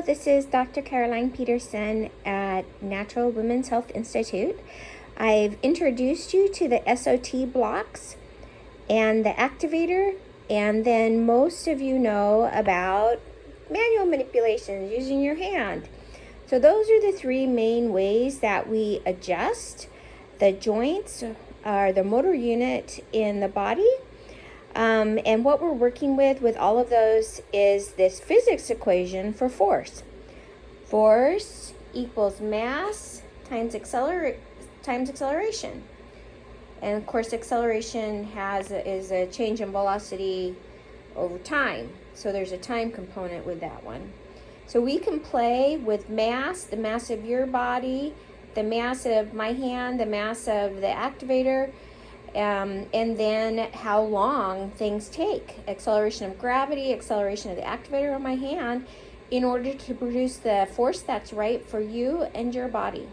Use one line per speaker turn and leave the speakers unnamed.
this is Dr. Caroline Peterson at Natural Women's Health Institute. I've introduced you to the SOT blocks and the activator, and then most of you know about manual manipulations using your hand. So those are the three main ways that we adjust the joints or the motor unit in the body. And what we're working with all of those is this physics equation for force. Force equals mass times acceleration. And of course, acceleration is a change in velocity over time. So there's a time component with that one. So we can play with mass, the mass of your body, the mass of my hand, the mass of the activator, and then how long things take. Acceleration of gravity, acceleration of the activator on my hand, in order to produce the force that's right for you and your body.